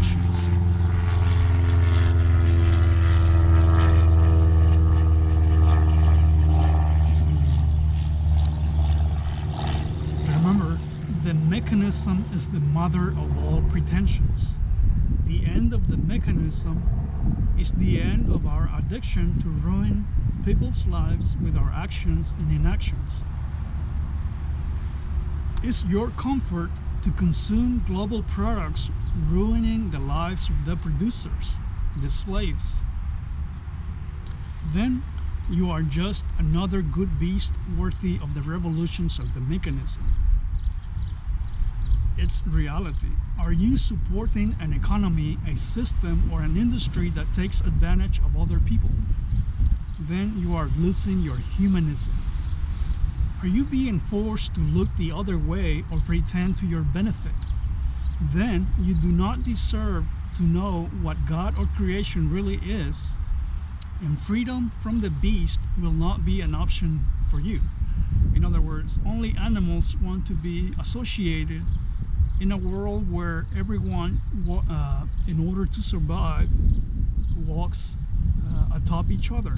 actions. Remember, the mechanism is the mother of all pretensions. The end of the mechanism is the end of our addiction to ruin people's lives with our actions and inactions. Is your comfort to consume global products ruining the lives of the producers, the slaves? Then you are just another good beast worthy of the revolutions of the mechanism. It's reality. Are you supporting an economy, a system, or an industry that takes advantage of other people? Then you are losing your humanism. Are you being forced to look the other way or pretend to your benefit? Then you do not deserve to know what God or creation really is, and freedom from the beast will not be an option for you. In other words, only animals want to be associated in a world where everyone, in order to survive, walks atop each other.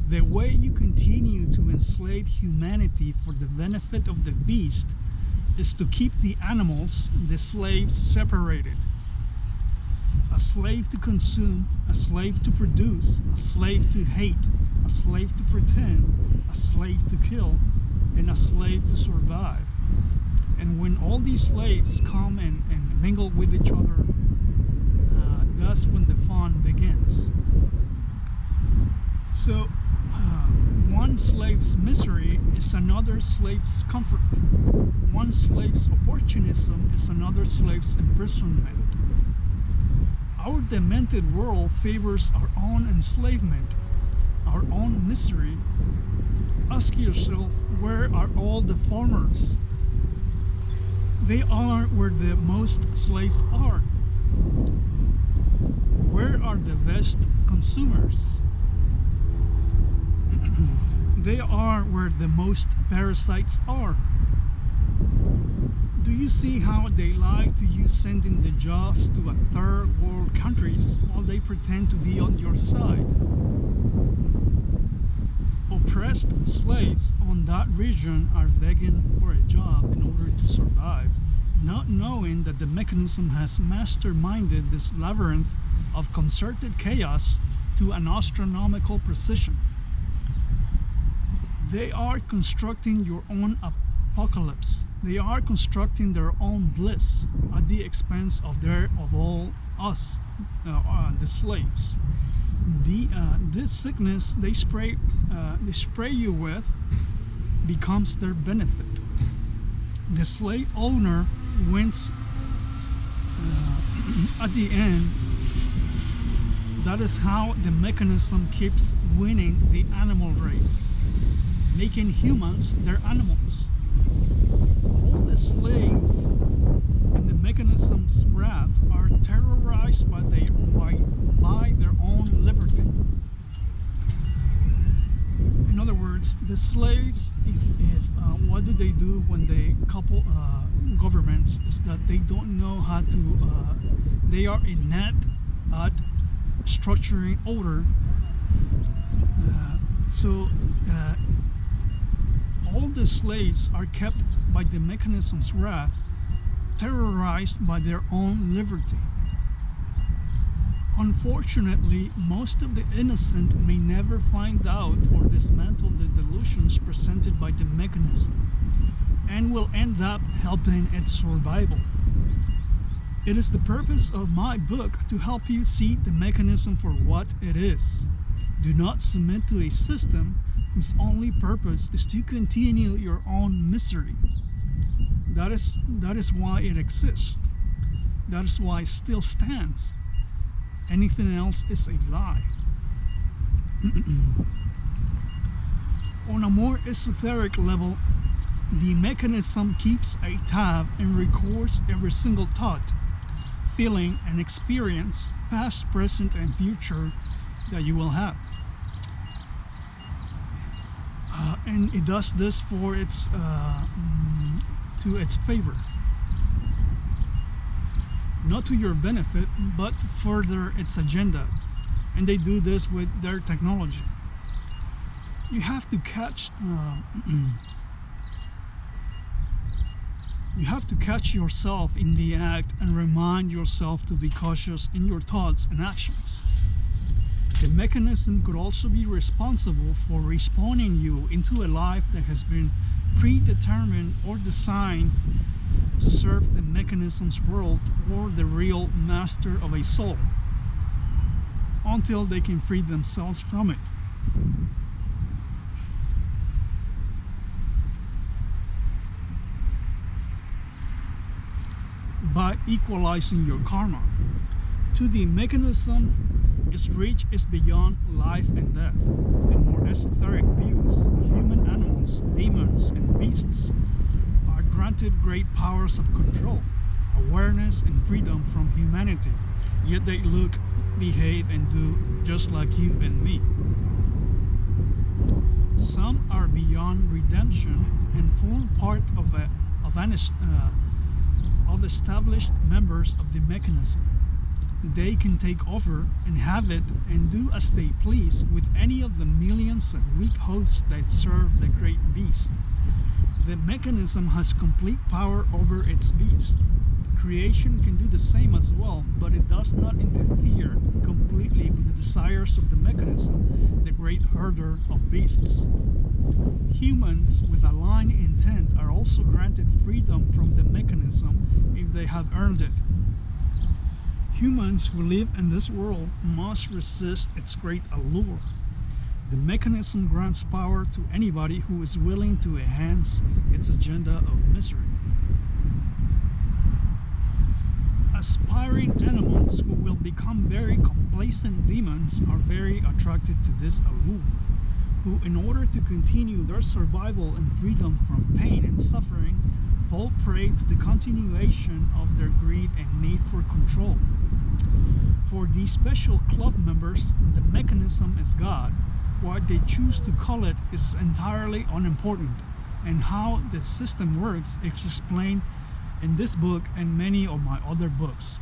The way you continue to enslave humanity for the benefit of the beast is to keep the animals, the slaves, separated. A slave to consume, a slave to produce, a slave to hate, a slave to pretend, a slave to kill, and a slave to survive. And when all these slaves come and mingle with each other, that's when the fun begins. So, one slave's misery is another slave's comfort. One slave's opportunism is another slave's imprisonment. Our demented world favors our own enslavement, our own misery. Ask yourself, where are all the farmers? They are where the most slaves are. Where are the best consumers? They are where the most parasites are. Do you see how they lie to you, sending the jobs to a third world countries while they pretend to be on your side? Oppressed slaves on that region are begging for a job in order to survive, not knowing that the mechanism has masterminded this labyrinth of concerted chaos to an astronomical precision. They are constructing your own apocalypse. They are constructing their own bliss at the expense of all us, the slaves. This sickness they spray you with becomes their benefit. The slave owner wins at the end. That is how the mechanism keeps winning the animal race, making humans their animals. All the slaves in the mechanism's wrath are terrorized by their own liberty. In other words, the slaves, what do they do when they couple governments, is that they don't know how to, they are inept at structuring order. So all the slaves are kept by the mechanism's wrath, terrorized by their own liberty. Unfortunately, most of the innocent may never find out or dismantle the delusions presented by the mechanism, and will end up helping its survival. It is the purpose of my book to help you see the mechanism for what it is. Do not submit to a system whose only purpose is to continue your own misery. That is why it exists. That is why it still stands. Anything else is a lie. On a more esoteric level, the mechanism keeps a tab and records every single thought, feeling, and experience, past, present, and future, that you will have. And it does this for its to its favor. Not to your benefit, but to further its agenda. And they do this with their technology. You have to catch you have to catch yourself in the act and remind yourself to be cautious in your thoughts and actions. The mechanism could also be responsible for respawning you into a life that has been predetermined or designed to serve the mechanism's world or the real master of a soul until they can free themselves from it. By equalizing your karma. To the mechanism, its reach is beyond life and death. In more esoteric views, human animals, demons, and beasts are granted great powers of control, awareness, and freedom from humanity, yet they look, behave, and do just like you and me. Some are beyond redemption and form part of established members of the mechanism. They can take over and have it and do as they please with any of the millions of weak hosts that serve the great beast. The mechanism has complete power over its beast. Creation can do the same as well, but it does not interfere completely with the desires of the mechanism, the great herder of beasts. Humans with aligned intent are also granted freedom from the mechanism if they have earned it. Humans who live in this world must resist its great allure. The mechanism grants power to anybody who is willing to enhance its agenda of misery. Aspiring animals who will become very complacent demons are very attracted to this allure, who in order to continue their survival and freedom from pain and suffering, fall prey to the continuation of their greed and need for control. For these special club members, the mechanism is God. What they choose to call it is entirely unimportant, and how the system works is explained in this book and many of my other books.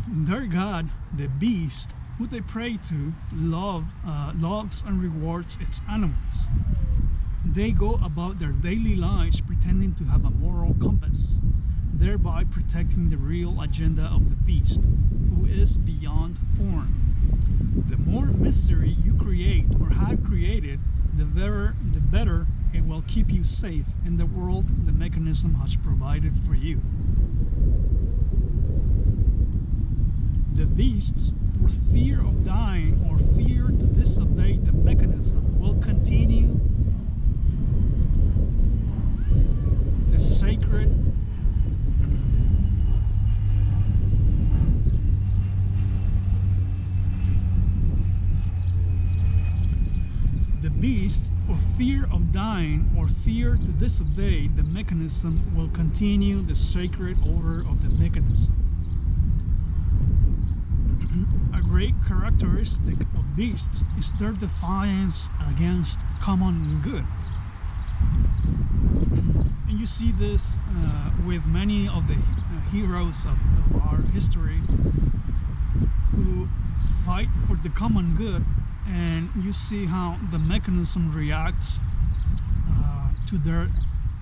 Their God, the beast, who they pray to, loves and rewards its animals. They go about their daily lives pretending to have a moral compass, thereby protecting the real agenda of the beast, who is beyond form. The more misery you create or have created, the better it will keep you safe in the world the mechanism has provided for you. The beasts, for fear of dying or fear to disobey the mechanism, will continue the sacred beast, for fear of dying or fear to disobey the mechanism, will continue the sacred order of the mechanism. A great characteristic of beasts is their defiance against common good. And you see this with many of the heroes of our history who fight for the common good. And you see how the mechanism reacts to their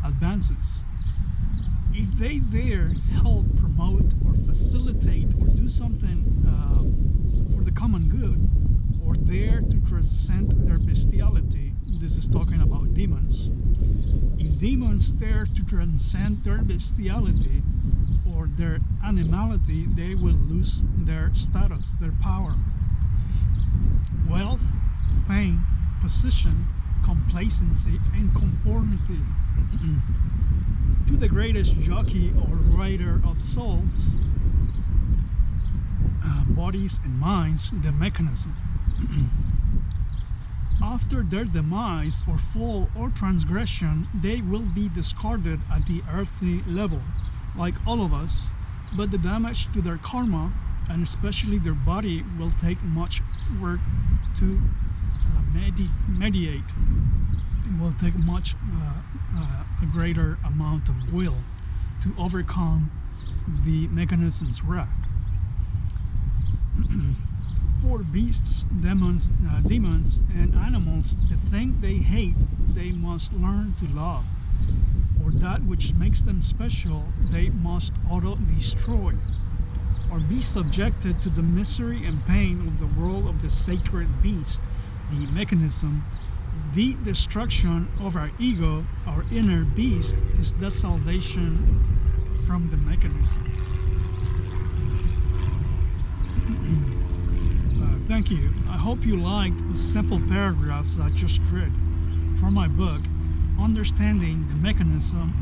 advances. If they dare help, promote, or facilitate, or do something for the common good, or dare to transcend their bestiality, this is talking about demons. If demons dare to transcend their bestiality or their animality, they will lose their status, their power. Wealth, fame, position, complacency, and conformity to the greatest jockey or rider of souls, bodies, and minds, the mechanism. After their demise or fall or transgression, they will be discarded at the earthly level, like all of us, but the damage to their karma, and especially their body, will take much work to mediate. it will take much a greater amount of will to overcome the mechanism's wrath. For beasts, demons, and animals, the thing they hate, they must learn to love, or that which makes them special, they must auto-destroy, or be subjected to the misery and pain of the role of the sacred beast, the mechanism. The destruction of our ego, our inner beast, is the salvation from the mechanism. Thank you. I hope you liked the simple paragraphs I just read from my book, Understanding the Mechanism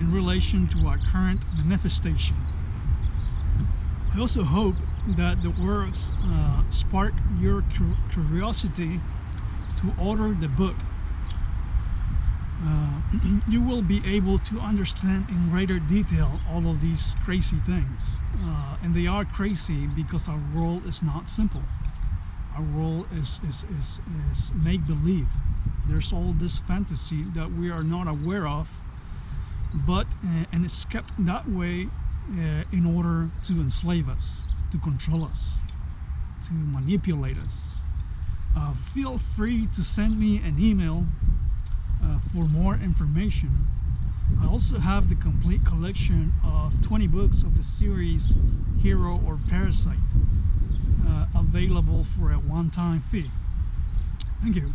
in Relation to Our Current Manifestation. I also hope that the words spark your curiosity to order the book. You will be able to understand in greater detail all of these crazy things. And they are crazy because our world is not simple. Our world is make-believe. There's all this fantasy that we are not aware of, but and it's kept that way in order to enslave us, to control us, to manipulate us. Feel free to send me an email for more information. I also have the complete collection of 20 books of the series Hero or Parasite available for a one-time fee. Thank you.